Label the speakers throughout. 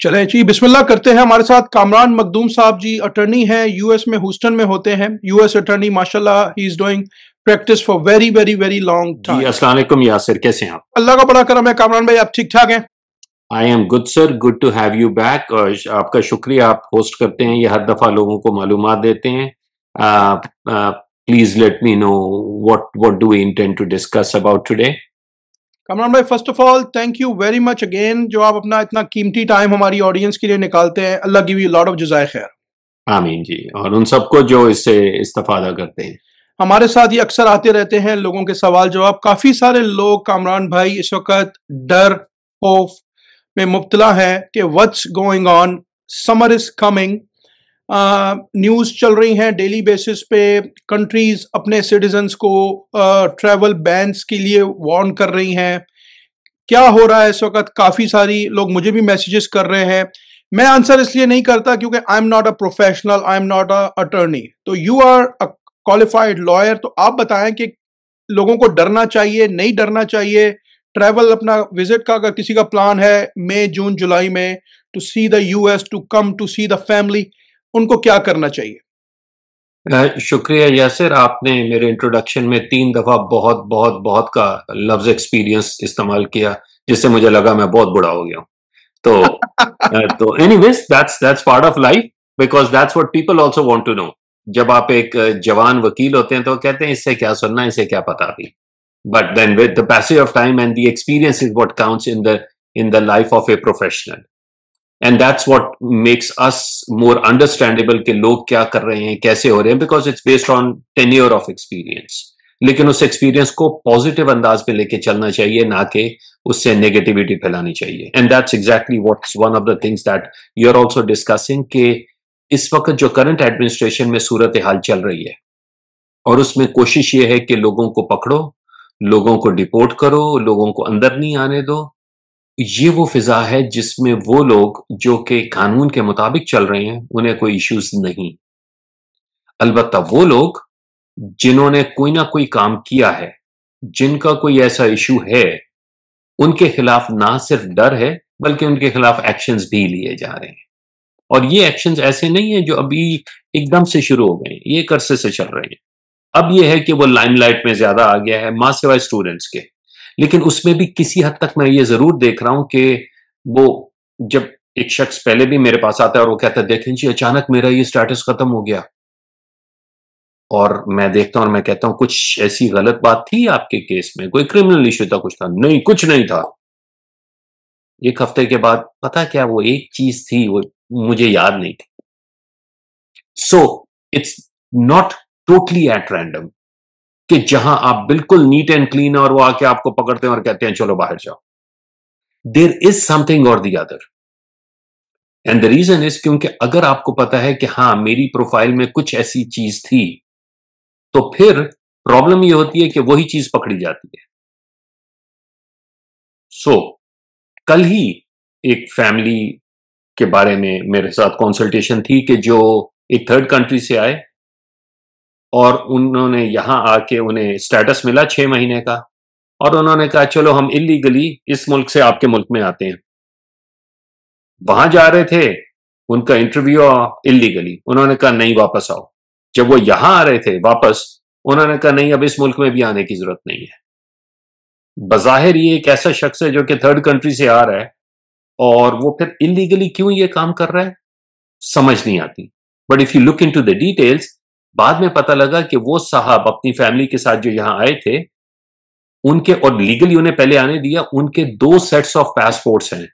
Speaker 1: चलें जी, बिस्मिल्लाह करते हैं। हमारे साथ कामरान मखदूम साहब जी अटर्नी हैं, यूएस में ह्यूस्टन में होते हैं। यूएस अटर्नी माशाल्लाह he is doing practice for very very very long
Speaker 2: ji
Speaker 1: time.
Speaker 2: अस्सलाम वालेकुम यासिर, कैसे हैं आप?
Speaker 1: अल्लाह का बड़ा करम है। कामरान भाई, आप ठीक ठाक हैं?
Speaker 2: I am good sir, good to have you back. और आपका शुक्रिया, आप होस्ट करते हैं, ये हर दफा लोगों को मालूमात देते हैं। Please let me know what do we intend to discuss about today.
Speaker 1: Kamran भाई, first of all thank you very much again, जो आप अपना इतना कीमती टाइम हमारी ऑडियंस के लिए निकालते हैं। अल्लाह गिव यू लॉट ऑफ जज़ाए खैर।
Speaker 2: आमीन जी, और उन सबको जो इससे इस्तेफादा करते हैं।
Speaker 1: हमारे साथ ये अक्सर आते रहते हैं, लोगों के सवाल जवाब। काफी सारे लोग कामरान भाई इस वक्त डर खौफ में मुब्तला हैं कि what's going on, summer is coming. News चल रही हैं डेली बेसिस पे। कंट्रीज अपने सिटीजन्स को ट्रैवल बैन्स के लिए वार्न कर रही हैं। क्या हो रहा है इस वक्त? काफ़ी सारी लोग मुझे भी मैसेजेस कर रहे हैं। मैं आंसर इसलिए नहीं करता क्योंकि I am not a professional, I am not a attorney. तो you are a qualified lawyer, तो आप बताएं कि लोगों को डरना चाहिए, नहीं डरना चाहिए? ट्रैवल अपना विजिट का अगर किसी का प्लान है मई जून जुलाई में to see the US, to come to see the family, उनको क्या करना चाहिए?
Speaker 2: शुक्रिया यासिर, आपने मेरे इंट्रोडक्शन में 3 दफा बहुत बहुत बहुत का लफ्ज एक्सपीरियंस इस्तेमाल किया, जिससे मुझे लगा मैं बहुत बुरा हो गया हूं। तो anyways, that's part of life, because that's what people also want to know. जब आप एक जवान वकील होते हैं तो कहते हैं इससे क्या सुनना, इसे क्या पता अभी। But then with the passage of time and the experience is what counts in the life of a professional, and that's what makes us more understandable कि लोग क्या कर रहे हैं, कैसे हो रहे हैं, because it's based on tenure of experience. लेकिन उस एक्सपीरियंस को पॉजिटिव अंदाज पे लेके चलना चाहिए, ना कि उससे नेगेटिविटी फैलानी चाहिए। And that's exactly what's one of the things that you are also discussing, कि इस वक्त जो करंट एडमिनिस्ट्रेशन में सूरत हाल चल रही है, और उसमें कोशिश ये है कि लोगों को पकड़ो, लोगों को डिपोर्ट करो, लोगों को अंदर नहीं आने दो। ये वो फिजा है जिसमें वो लोग जो कि कानून के मुताबिक चल रहे हैं, उन्हें कोई इश्यूज नहीं। अलबत्ता वो लोग जिन्होंने कोई ना कोई काम किया है, जिनका कोई ऐसा इशू है, उनके खिलाफ ना सिर्फ डर है, बल्कि उनके खिलाफ एक्शंस भी लिए जा रहे हैं। और ये एक्शंस ऐसे नहीं है जो अभी एकदम से शुरू हो गए, ये एक अरसे से चल रहे हैं। अब ये है कि वो लाइमलाइट में ज्यादा आ गया है, मां सिवाय स्टूडेंट्स के। लेकिन उसमें भी किसी हद तक मैं ये जरूर देख रहा हूं कि वो, जब एक शख्स पहले भी मेरे पास आता है और वो कहता है देखें जी अचानक मेरा ये स्टेटस खत्म हो गया, और मैं देखता हूं और मैं कहता हूं कुछ ऐसी गलत बात थी आपके केस में, कोई क्रिमिनल इश्यू था, कुछ था? नहीं, कुछ नहीं था। एक हफ्ते के बाद पता क्या, वो एक चीज थी, वो मुझे याद नहीं थी। So it's not totally at random कि जहां आप बिल्कुल नीट एंड क्लीन और वो आके आपको पकड़ते हैं और कहते हैं चलो बाहर जाओ। देयर इज समथिंग और the other, and the reason is क्योंकि अगर आपको पता है कि हाँ मेरी प्रोफाइल में कुछ ऐसी चीज थी, तो फिर प्रॉब्लम ये होती है कि वही चीज पकड़ी जाती है। सो कल ही एक फैमिली के बारे में मेरे साथ कंसल्टेशन थी कि जो एक थर्ड कंट्री से आए, और उन्होंने यहां आके उन्हें स्टेटस मिला 6 महीने का, और उन्होंने कहा चलो हम इलीगली इस मुल्क से आपके मुल्क में आते हैं। वहां जा रहे थे, उनका इंटरव्यू इलीगली, उन्होंने कहा नहीं वापस आओ। जब वो यहां आ रहे थे वापस, उन्होंने कहा नहीं अब इस मुल्क में भी आने की जरूरत नहीं है। बजाहिर ये एक ऐसा शख्स है जो कि थर्ड कंट्री से आ रहा है, और वो फिर इलीगली क्यों ये काम कर रहा है समझ नहीं आती। But if you look into the details, बाद में पता लगा कि वो साहब अपनी फैमिली के साथ जो यहां आए थे, उनके, और लीगली उन्हें पहले आने दिया, उनके 2 सेट्स ऑफ पासपोर्ट्स हैं।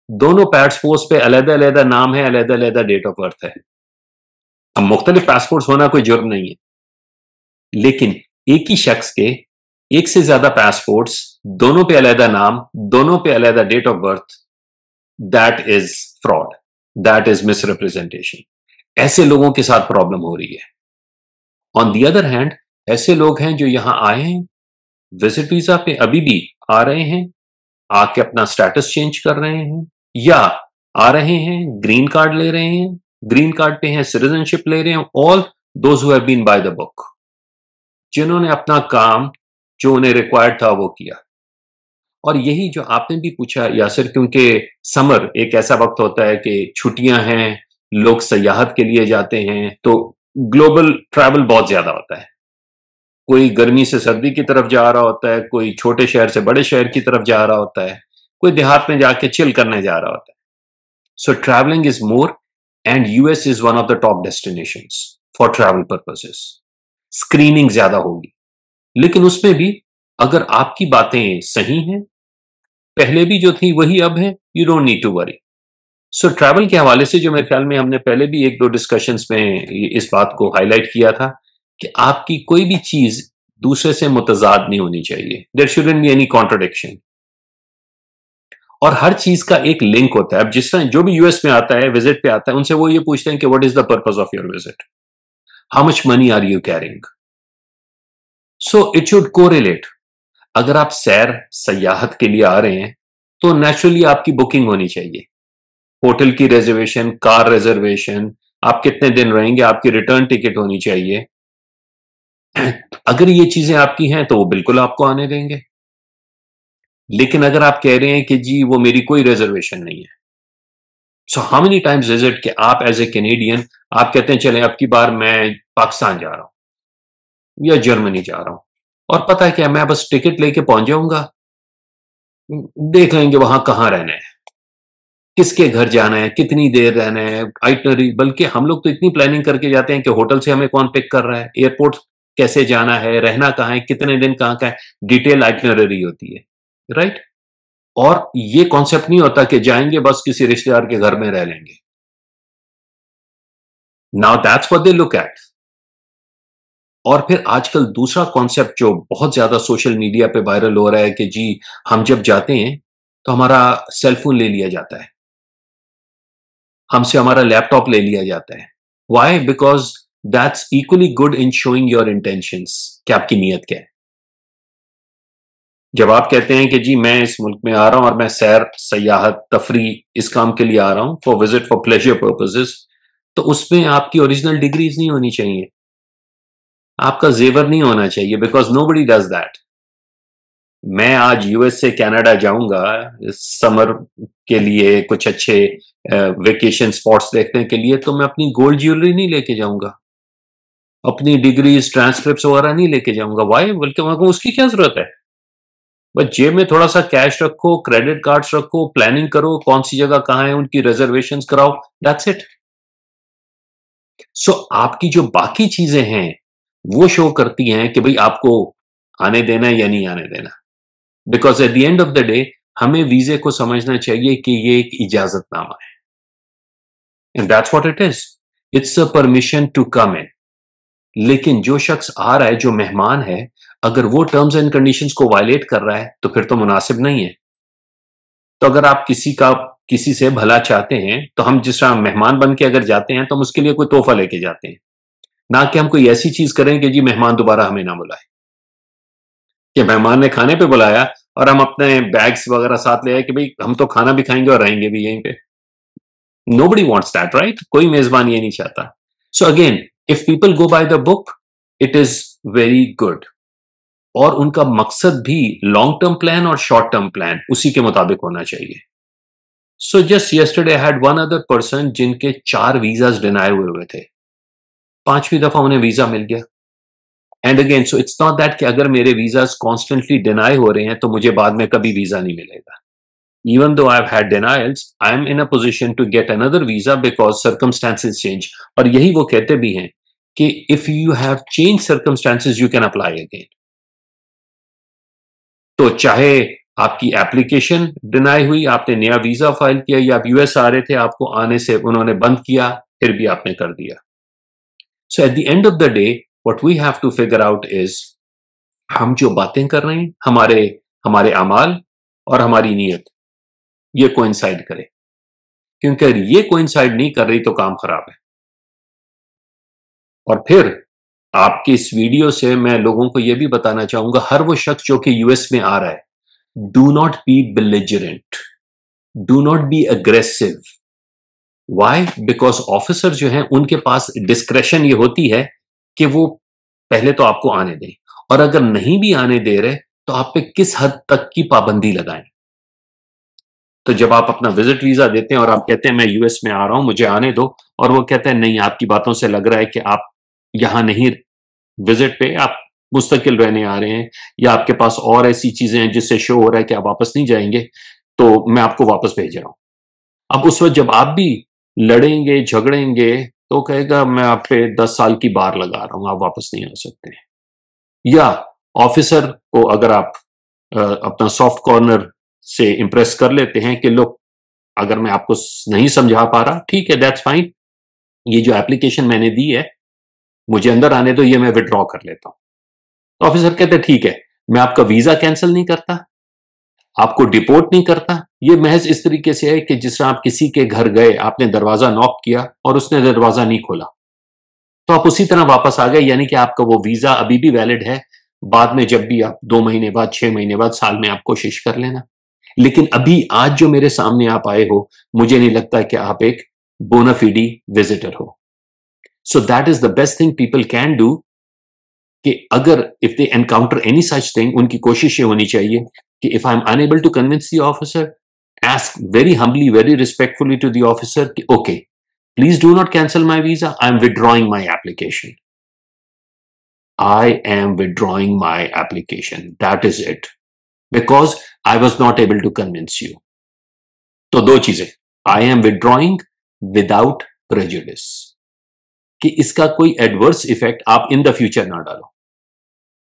Speaker 2: दोनों पासपोर्ट्स पे अलग अलग नाम है, अलग अलग डेट ऑफ बर्थ है। अब मुख्तलिफ पासपोर्ट्स होना कोई जुर्म नहीं है, लेकिन एक ही शख्स के एक से ज्यादा पासपोर्ट्स, दोनों पे अलग नाम, दोनों पे अलग date of birth, that is fraud, that is misrepresentation. ऐसे लोगों के साथ प्रॉब्लम हो रही है। ऑन दी अदर हैंड, ऐसे लोग हैं जो यहां आए हैं, विजिट वीजा पे अभी भी आ रहे हैं, आके अपना स्टेटस चेंज कर रहे हैं, या आ रहे हैं ग्रीन कार्ड ले रहे हैं, ग्रीन कार्ड पे हैं, सिटीजनशिप ले रहे हैं। All those who have been by the book, जिन्होंने अपना काम जो उन्हें रिक्वायर्ड था वो किया। और यही जो आपने भी पूछा यासिर, क्योंकि समर एक ऐसा वक्त होता है कि छुट्टियां हैं, लोग सयाहत के लिए जाते हैं, तो ग्लोबल ट्रैवल बहुत ज्यादा होता है। कोई गर्मी से सर्दी की तरफ जा रहा होता है, कोई छोटे शहर से बड़े शहर की तरफ जा रहा होता है, कोई देहात में जाके चिल करने जा रहा होता है। सो travelling is more, and US is one of the top destinations for travel purposes. Screening ज्यादा होगी, लेकिन उसमें भी अगर आपकी बातें सही हैं, पहले भी जो थी वही अब है, you don't need to worry. So travel के हवाले से जो मेरे ख्याल में हमने पहले भी एक दो डिस्कशंस में इस बात को हाईलाइट किया था कि आपकी कोई भी चीज दूसरे से मुतजाद नहीं होनी चाहिए। There shouldn't be any contradiction, और हर चीज का एक लिंक होता है। अब जिस तरह जो भी यूएस में आता है, विजिट पे आता है, उनसे वो ये पूछते हैं कि what is the purpose of your visit, how much money are you carrying. So it should correlate. अगर आप सैर सयाहत के लिए आ रहे हैं तो नेचुरली आपकी बुकिंग होनी चाहिए, होटल की रिजर्वेशन, कार रिजर्वेशन, आप कितने दिन रहेंगे, आपकी रिटर्न टिकट होनी चाहिए। अगर ये चीजें आपकी हैं तो वो बिल्कुल आपको आने देंगे। लेकिन अगर आप कह रहे हैं कि जी वो मेरी कोई रिजर्वेशन नहीं है, so how many times is it कि आप एज ए कैनेडियन आप कहते हैं चलें अब की बार मैं पाकिस्तान जा रहा हूं या जर्मनी जा रहा हूं, और पता है क्या, मैं बस टिकट लेके पहुंच जाऊंगा, देख लेंगे वहां कहां रहना है, किसके घर जाना है, कितनी देर रहना है, आइटनरी। बल्कि हम लोग तो इतनी प्लानिंग करके जाते हैं कि होटल से हमें कौन पिक कर रहा है, एयरपोर्ट कैसे जाना है, रहना कहाँ है, कितने दिन कहाँ का है, डिटेल आइटनरी होती है, राइट। और ये कॉन्सेप्ट नहीं होता कि जाएंगे बस किसी रिश्तेदार के घर में रह लेंगे। Now that's what they look at. और फिर आजकल दूसरा कॉन्सेप्ट जो बहुत ज्यादा सोशल मीडिया पे वायरल हो रहा है कि जी हम जब जाते हैं तो हमारा सेलफोन ले लिया जाता है, हमसे हमारा लैपटॉप ले लिया जाता है। Why? Because that's equally good in showing your intentions, कि आपकी नीयत क्या है। जब आप कहते हैं कि जी मैं इस मुल्क में आ रहा हूं और मैं सैर सयाहत तफरी इस काम के लिए आ रहा हूं, for visit for pleasure purposes, तो उसमें आपकी ओरिजिनल डिग्रीज नहीं होनी चाहिए, आपका जेवर नहीं होना चाहिए, बिकॉज नोबडी डज दैट। मैं आज यूएस से कनाडा जाऊंगा समर के लिए, कुछ अच्छे वेकेशन स्पॉट्स देखने के लिए, तो मैं अपनी गोल्ड ज्वेलरी नहीं लेके जाऊंगा, अपनी डिग्रीज ट्रांसक्रिप्ट वगैरह नहीं लेके जाऊंगा। वाई? बल्कि उसकी क्या जरूरत है। बस जेब में थोड़ा सा कैश रखो, क्रेडिट कार्ड्स रखो, प्लानिंग करो कौन सी जगह कहां है, उनकी रिजर्वेशन कराओ, दैट्स इट। सो आपकी जो बाकी चीजें हैं वो शो करती हैं कि भाई आपको आने देना है या नहीं आने देना। Because at the end of the day हमें वीजे को समझना चाहिए कि ये एक इजाजतनामा है, and that's what it is. It's a permission to come in. लेकिन जो शख्स आ रहा है, जो मेहमान है, अगर वो टर्म्स एंड कंडीशंस को वायलेट कर रहा है तो फिर तो मुनासिब नहीं है। तो अगर आप किसी से भला चाहते हैं तो हम जिस तरह मेहमान बन के अगर जाते हैं तो हम उसके लिए कोई तोहफा लेके जाते हैं, ना कि हम कोई ऐसी चीज करें कि जी मेहमान दोबारा हमें ना बुलाए। कि मेहमान ने खाने पे बुलाया और हम अपने बैग्स वगैरह साथ ले आए कि भाई हम तो खाना भी खाएंगे और रहेंगे भी यहीं पे। Nobody wants that, right? कोई मेजबान ये नहीं चाहता। So again, if people go bye the book, it is very good. और उनका मकसद भी लॉन्ग टर्म प्लान और शॉर्ट टर्म प्लान उसी के मुताबिक होना चाहिए। So just yesterday I had one other person जिनके 4 वीजाज डिनाई हुए थे, 5वीं दफा उन्हें वीजा मिल गया। And again, so it's not that कि अगर मेरे वीजाज कॉन्स्टेंटली डिनाई हो रहे हैं तो मुझे बाद में कभी वीजा नहीं मिलेगा। Even though I've had denials, I'm in a position to get another visa because circumstances change. और यही वो कहते भी हैं कि if you have changed circumstances, you can apply again. तो चाहे आपकी एप्लीकेशन डिनाई हुई, आपने नया वीजा फाइल किया, या आप यूएस आ रहे थे, आपको आने से उन्होंने बंद किया, फिर भी आपने कर दिया। So at the end of the day what we have to figure out is, हम जो बातें कर रहे हैं, हमारे अमाल और हमारी नीयत, ये कोइंसाइड करे। क्योंकि अगर ये कोइंसाइड नहीं कर रही तो काम खराब है। और फिर आपकी इस वीडियो से मैं लोगों को यह भी बताना चाहूंगा, हर वो शख्स जो कि यूएस में आ रहा है, do not be belligerent, do not be aggressive. Why? Because officer जो हैं उनके पास डिस्क्रेशन ये होती है कि वो पहले तो आपको आने दें, और अगर नहीं भी आने दे रहे तो आप पे किस हद तक की पाबंदी लगाएं। तो जब आप अपना विजिट वीजा देते हैं और आप कहते हैं मैं यूएस में आ रहा हूं, मुझे आने दो, और वो कहते हैं नहीं, आपकी बातों से लग रहा है कि आप यहां नहीं, विजिट पे आप मुस्तकिल रहने आ रहे हैं, या आपके पास और ऐसी चीजें हैं जिससे शो हो रहा है कि आप वापस नहीं जाएंगे, तो मैं आपको वापस भेज रहा हूं। अब उस वक्त जब आप भी लड़ेंगे झगड़ेंगे, तो कहेगा मैं आप पे 10 साल की बार लगा रहा हूं, आप वापस नहीं आ सकते। या ऑफिसर को अगर आप अपना सॉफ्ट कॉर्नर से इंप्रेस कर लेते हैं कि लोग, अगर मैं आपको नहीं समझा पा रहा, ठीक है, दैट्स फाइन, ये जो एप्लीकेशन मैंने दी है मुझे अंदर आने दो, ये मैं विड्रॉ कर लेता हूं। तो ऑफिसर कहते हैं ठीक है, मैं आपका वीजा कैंसिल नहीं करता, आपको डिपोर्ट नहीं करता, ये महज इस तरीके से है कि जिस तरह आप किसी के घर गए, आपने दरवाजा नॉक किया और उसने दरवाजा नहीं खोला, तो आप उसी तरह वापस आ गए, यानी कि आपका वो वीजा अभी भी वैलिड है। बाद में जब भी आप 2 महीने बाद, 6 महीने बाद, साल में आप कोशिश कर लेना। लेकिन अभी आज जो मेरे सामने आप आए हो, मुझे नहीं लगता कि आप एक बोनाफिडी विजिटर हो। So that is the best thing people can do, कि अगर if they encounter any such thing, उनकी कोशिश ये होनी चाहिए कि if I am unable to convince the officer, ask very humbly, very respectfully to the officer, okay, please do not cancel my visa, I am withdrawing my application. I am withdrawing my application. That is it. Because I was not able to convince you. तो दो चीजें, I am withdrawing without prejudice, कि इसका कोई adverse effect आप in the future ना डालो।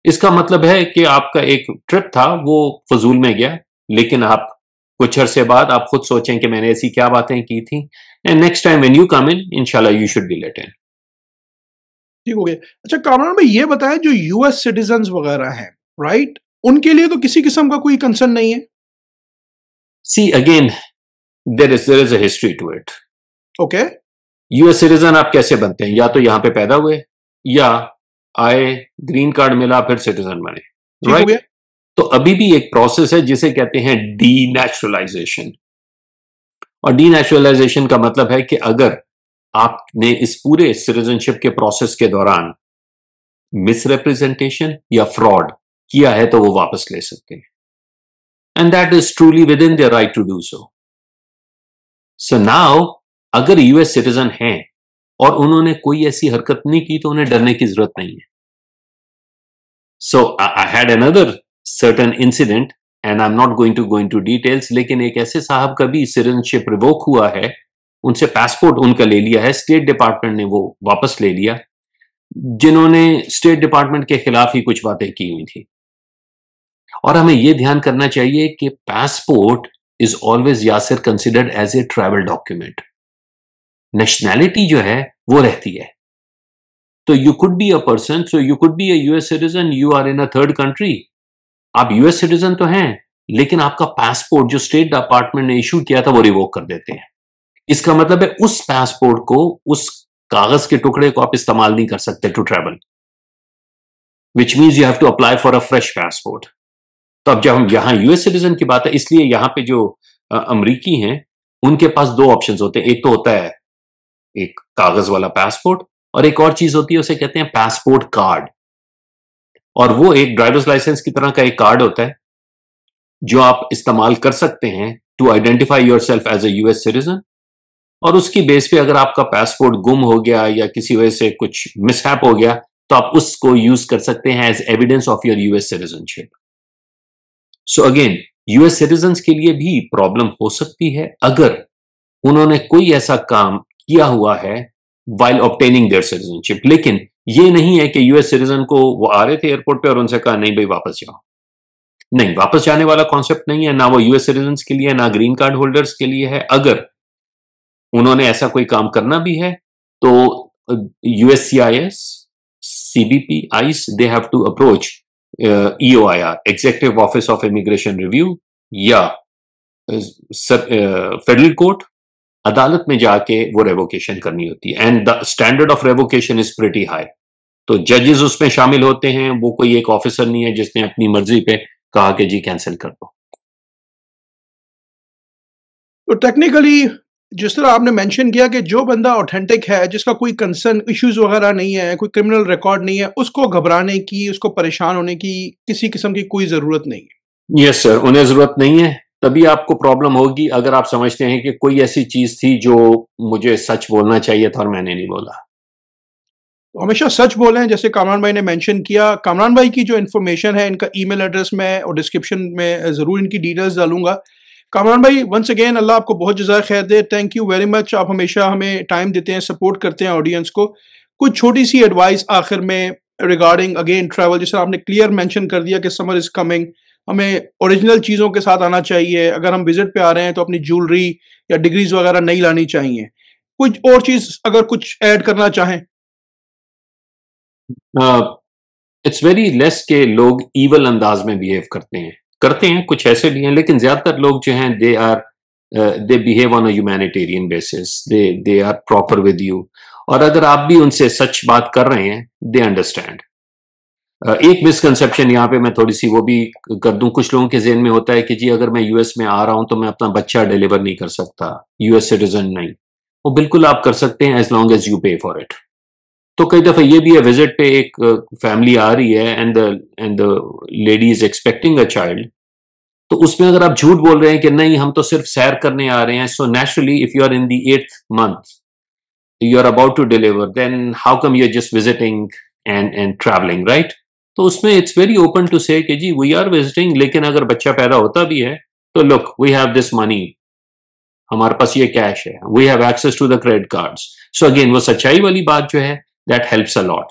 Speaker 2: इसका मतलब है कि आपका एक ट्रिप था वो फजूल में गया, लेकिन आप कुछ अरसे बाद आप खुद सोचें कि मैंने ऐसी क्या बातें की थी, and next time when you come in, इंशाल्लाह you should be let in.
Speaker 1: ठीक हो गया। अच्छा कामरान भाई, ये बताएं जो यूएस सिटीजन्स वगैरह हैं, राइट, उनके लिए तो किसी किस्म का कोई कंसर्न नहीं है?
Speaker 2: See again, there is a history to it.
Speaker 1: Okay,
Speaker 2: US citizen आप कैसे बनते हैं? या तो यहां पे पैदा हुए, या आए, ग्रीन कार्ड मिला, फिर सिटीजन बने,
Speaker 1: ठीक हो गया।
Speaker 2: राइट? तो अभी भी एक प्रोसेस है जिसे कहते हैं डीनेचुरलाइजेशन। और डीनेचुरलाइजेशन का मतलब है कि अगर आपने इस पूरे सिटीजनशिप के प्रोसेस के दौरान मिसरिप्रेजेंटेशन या फ्रॉड किया है, तो वो वापस ले सकते हैं, and that is truly within their right to do so. So now, अगर यूएस सिटीजन हैं और उन्होंने कोई ऐसी हरकत नहीं की, तो उन्हें डरने की जरूरत नहीं है। So I had another certain incident, and I am not going to go into details, लेकिन एक ऐसे साहब का भी सिटीजनशिप रिवोक हुआ है, उनसे पासपोर्ट उनका ले लिया है, स्टेट डिपार्टमेंट ने वो वापस ले लिया, जिन्होंने स्टेट डिपार्टमेंट के खिलाफ ही कुछ बातें की हुई थी। और हमें यह ध्यान करना चाहिए कि passport is always Yasir considered as a travel document. Nationality जो है वो रहती है। तो you could be a person, so you could be a US citizen, you are in a third country, आप यूएस सिटीजन तो हैं, लेकिन आपका पासपोर्ट जो स्टेट डिपार्टमेंट ने इशू किया था वो रिवोक कर देते हैं। इसका मतलब है उस पासपोर्ट को, उस कागज के टुकड़े को आप इस्तेमाल नहीं कर सकते to travel, which means you have to apply for a fresh passport. तो अब जब हम यहां यूएस सिटीजन की बात है, इसलिए यहां पे जो अमरीकी हैं, उनके पास दो ऑप्शन होते हैं। एक तो होता है एक कागज वाला पासपोर्ट, और एक और चीज होती है, उसे कहते हैं पासपोर्ट कार्ड। और वो एक ड्राइवर्स लाइसेंस की तरह का एक कार्ड होता है जो आप इस्तेमाल कर सकते हैं to identify yourself as a US citizen. और उसकी बेस पे अगर आपका पासपोर्ट गुम हो गया या किसी वजह से कुछ मिसहैप हो गया, तो आप उसको यूज कर सकते हैं as evidence of your US citizenship. So again, US citizens के लिए भी प्रॉब्लम हो सकती है अगर उन्होंने कोई ऐसा काम किया हुआ है while obtaining their citizenship। लेकिन ये नहीं है कि यूएस सिटीजन को वो आ रहे थे एयरपोर्ट पे और उनसे कहा नहीं भाई वापस जाओ। नहीं, वापस जाने वाला कॉन्सेप्ट नहीं है, ना वो यूएस सिटीजन के लिए, ना ग्रीन कार्ड होल्डर्स के लिए है। अगर उन्होंने ऐसा कोई काम करना भी है, तो USCIS, CBP, ICE, they have to approach EOIR, executive office of immigration review, या फेडरल कोर्ट, अदालत में जाके वो रेवोकेशन करनी होती है। And the standard of revocation is pretty high. तो जजेस उसमें शामिल होते हैं, वो कोई एक ऑफिसर नहीं है जिसने अपनी मर्जी पे कहा कि जी कैंसिल कर दो।
Speaker 1: तो टेक्निकली जिस तरह आपने मेंशन किया कि जो बंदा ऑथेंटिक है, जिसका कोई कंसर्न इश्यूज वगैरह नहीं है, कोई क्रिमिनल रिकॉर्ड नहीं है, उसको घबराने की, उसको परेशान होने की किसी किस्म की कोई ज़रूरत नहीं है।
Speaker 2: यस सर, उन्हें ज़रूरत नहीं है। तभी आपको प्रॉब्लम होगी अगर आप समझते हैं कि कोई ऐसी चीज़ थी जो मुझे सच बोलना चाहिए था और मैंने नहीं बोला।
Speaker 1: तो हमेशा सच बोलें, जैसे कामरान भाई ने मेंशन किया। कामरान भाई की जो इन्फॉर्मेशन है, इनका ईमेल एड्रेस मैं और डिस्क्रिप्शन में ज़रूर इनकी डिटेल्स डालूँगा। कामरान भाई, वंस अगेन अल्लाह आपको बहुत जज़ाय खैर दे। Thank you very much. आप हमेशा हमें टाइम देते हैं, सपोर्ट करते हैं ऑडियंस को। कुछ छोटी-सी एडवाइस आखिर में रिगार्डिंग अगेन ट्रैवल, जैसे आपने क्लियर मेंशन कर दिया कि समर इज़ कमिंग, हमें ओरिजिनल चीज़ों के साथ आना चाहिए। अगर हम विज़िट पे आ रहे हैं तो अपनी ज्वेलरी या डिग्रीज़ वगैरह नहीं लानी चाहिए। कुछ और चीज़ अगर कुछ ऐड करना चाहें?
Speaker 2: इट्स वेरी लेस के लोग ईवल अंदाज में बिहेव करते हैं कुछ ऐसे भी हैं, लेकिन ज्यादातर लोग जो हैं they behave on a humanitarian basis, they are proper with you. और अगर आप भी उनसे सच बात कर रहे हैं, दे अंडरस्टैंड। एक मिसकंसेप्शन यहाँ पे मैं थोड़ी सी वो भी कर दूं, कुछ लोगों के ज़हन में होता है कि जी अगर मैं यूएस में आ रहा हूं तो मैं अपना बच्चा डिलीवर नहीं कर सकता, यूएस सिटीजन नहीं। वो बिल्कुल आप कर सकते हैं एज लॉन्ग एज यू पे फॉर इट। तो कई दफा ये भी है, विजिट पे एक फैमिली आ रही है and the lady is expecting a child, तो उसमें अगर आप झूठ बोल रहे हैं कि नहीं हम तो सिर्फ सैर करने आ रहे हैं, so naturally if you are in the 8th month you are about to deliver, then how come you're just visiting and traveling, right? तो उसमें इट्स वेरी ओपन टू से कि जी वी आर विजिटिंग, लेकिन अगर बच्चा पैदा होता भी है तो look we have this money, हमारे पास ये कैश है, we have access to the credit cards. So again वो सच्चाई वाली बात जो है, that helps a lot,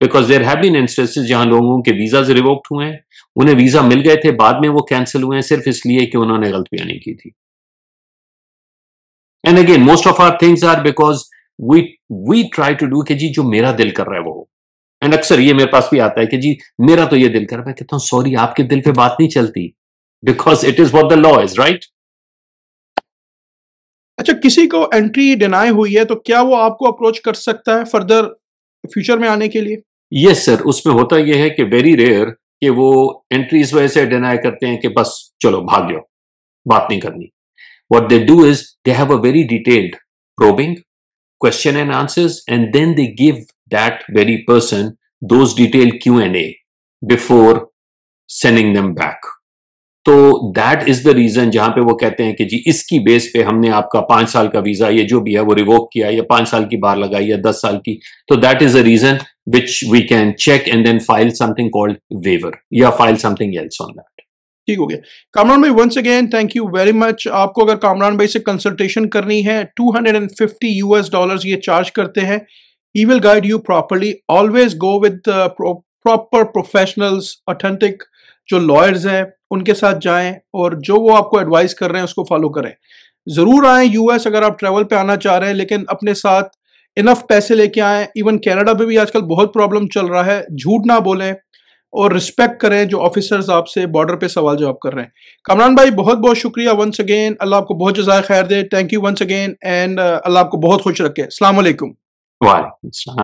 Speaker 2: because there have been instances जहां लोगों के वीजाज रिवोक्ड हुए हैं, उन्हें वीजा मिल गए थे, बाद में वो कैंसिल हुए हैं सिर्फ इसलिए कि उन्होंने गलतियां नहीं की थी। And again most of our things are because we we try to do कि जी जो मेरा दिल कर रहा है वो हो। एंड अक्सर ये मेरे पास भी आता है कि जी मेरा तो ये दिल कर रहा है, मैं कहता हूं सॉरी आपके दिल पे बात नहीं चलती, because it is what the law is, right?
Speaker 1: अच्छा, किसी को एंट्री डिनाई हुई है तो क्या वो आपको अप्रोच कर सकता है फर्दर फ्यूचर में आने के लिए?
Speaker 2: यस सर, उसमें होता यह है कि वेरी रेयर कि वो एंट्री इस वजह से डिनाई करते हैं कि बस चलो भाग जाओ, बात नहीं करनी। What they do is they have a very detailed probing question and answers, and then they give that very person those detailed Q&A before sending them back. तो दैट इज द रीजन जहां पे वो कहते हैं कि जी इसकी base पे हमने आपका 5 साल का वीजा ये जो भी है वो रिवोक किया, या 5 साल की बार लगाई या 10 साल की, तो that is the reason which we can check and then file something called waiver या file something else on that.
Speaker 1: ठीक हो गया। कामरान भाई, once again thank you very much. आपको अगर कामरान भाई से कंसल्टेशन करनी है, $250 ये चार्ज करते हैं। He will guide you properly. Always go with proper professionals, authentic जो लॉयर्स हैं उनके साथ जाएं, और जो वो आपको एडवाइस कर रहे हैं उसको फॉलो करें। ज़रूर आएँ यूएस अगर आप ट्रैवल पे आना चाह रहे हैं, लेकिन अपने साथ इनफ पैसे लेके आएँ। इवन कनाडा में भी आजकल बहुत प्रॉब्लम चल रहा है। झूठ ना बोलें और रिस्पेक्ट करें जो ऑफिसर्स आपसे बॉर्डर पे सवाल जवाब कर रहे हैं। कमरान भाई, बहुत बहुत शुक्रिया वंस अगेन। अल्लाह आपको बहुत जज़ाय खैर दे। Thank you once again, and अल्लाह आपको बहुत खुश रखे। अस्सलाम वालेकुम।
Speaker 2: वाह।